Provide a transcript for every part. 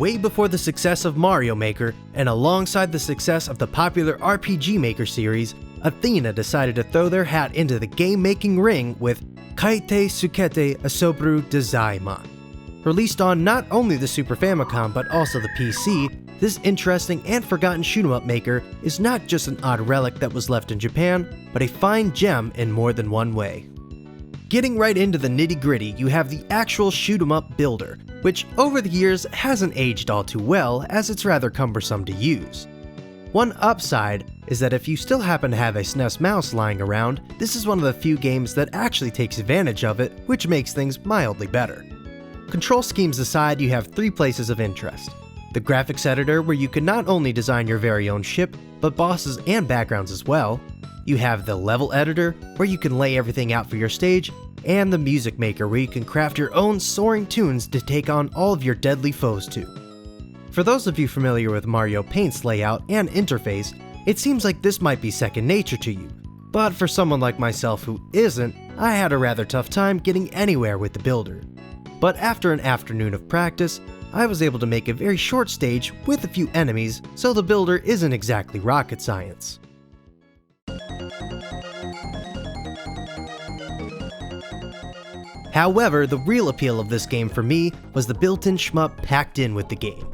way before the success of Mario Maker, and alongside the success of the popular RPG Maker series, Athena decided to throw their hat into the game-making ring with Kaite Sukete Asobru Dezaemon. Released on not only the Super Famicom but also the PC, this interesting and forgotten shoot-'em-up maker is not just an odd relic that was left in Japan, but a fine gem in more than one way. Getting right into the nitty-gritty, you have the actual shoot-'em-up builder, which over the years hasn't aged all too well as it's rather cumbersome to use. One upside is that if you still happen to have a SNES mouse lying around, this is one of the few games that actually takes advantage of it, which makes things mildly better. Control schemes aside, you have 3 places of interest. The graphics editor, where you can not only design your very own ship, but bosses and backgrounds as well. You have the level editor, where you can lay everything out for your stage, and the music maker, where you can craft your own soaring tunes to take on all of your deadly foes to. For those of you familiar with Mario Paint's layout and interface, it seems like this might be second nature to you, but for someone like myself who isn't, I had a rather tough time getting anywhere with the builder. But after an afternoon of practice, I was able to make a very short stage with a few enemies, so the builder isn't exactly rocket science. However, the real appeal of this game for me was the built-in shmup packed in with the game.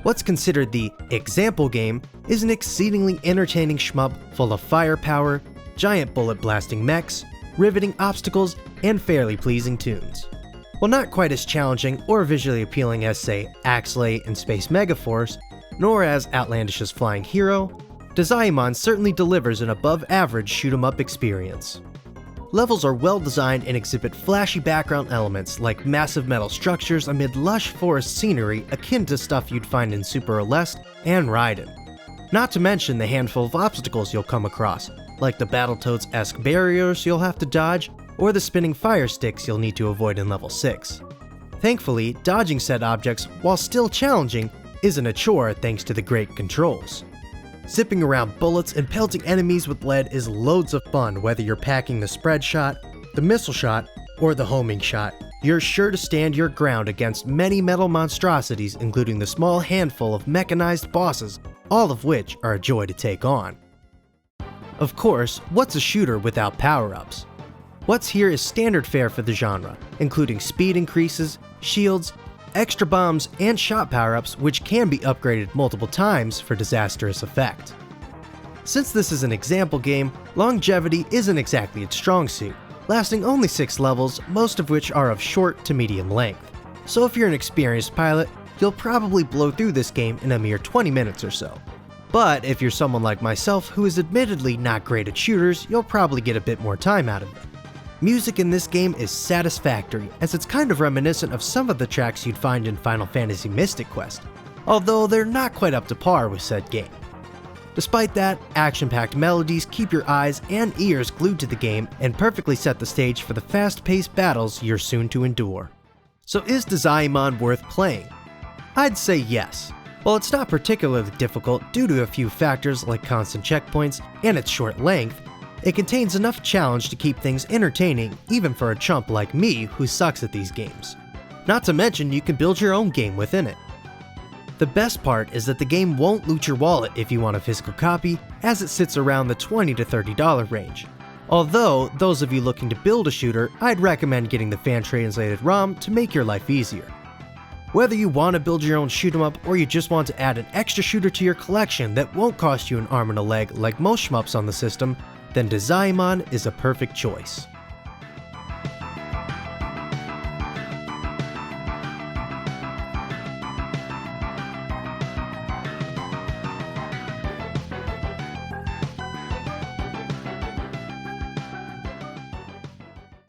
What's considered the example game is an exceedingly entertaining shmup full of firepower, giant bullet-blasting mechs, riveting obstacles, and fairly pleasing tunes. While not quite as challenging or visually appealing as, say, Axlay and Space Megaforce, nor as outlandish as Flying Hero, Dezaemon certainly delivers an above-average shoot-'em-up experience. Levels are well designed and exhibit flashy background elements like massive metal structures amid lush forest scenery akin to stuff you'd find in Super Celeste and Raiden. Not to mention the handful of obstacles you'll come across, like the Battletoads-esque barriers you'll have to dodge, or the spinning fire sticks you'll need to avoid in level 6. Thankfully, dodging said objects, while still challenging, isn't a chore thanks to the great controls. Zipping around bullets and pelting enemies with lead is loads of fun whether you're packing the spread shot, the missile shot, or the homing shot. You're sure to stand your ground against many metal monstrosities, including the small handful of mechanized bosses, all of which are a joy to take on. Of course, what's a shooter without power-ups? What's here is standard fare for the genre, including speed increases, shields, extra bombs, and shot power-ups which can be upgraded multiple times for disastrous effect. Since this is an example game, longevity isn't exactly its strong suit, lasting only 6 levels, most of which are of short to medium length. So if you're an experienced pilot, you'll probably blow through this game in a mere 20 minutes or so. But if you're someone like myself who is admittedly not great at shooters, you'll probably get a bit more time out of it. Music in this game is satisfactory, as it's kind of reminiscent of some of the tracks you'd find in Final Fantasy Mystic Quest, although they're not quite up to par with said game. Despite that, action-packed melodies keep your eyes and ears glued to the game and perfectly set the stage for the fast-paced battles you're soon to endure. So is Dezaemon worth playing? I'd say yes. While it's not particularly difficult due to a few factors like constant checkpoints and its short length, it contains enough challenge to keep things entertaining even for a chump like me who sucks at these games. Not to mention you can build your own game within it. The best part is that the game won't loot your wallet if you want a physical copy, as it sits around the $20 to $30 range. Although, those of you looking to build a shooter, I'd recommend getting the fan-translated ROM to make your life easier. Whether you want to build your own shoot-'em-up or you just want to add an extra shooter to your collection that won't cost you an arm and a leg like most shmups on the system, then Dezaemon is a perfect choice.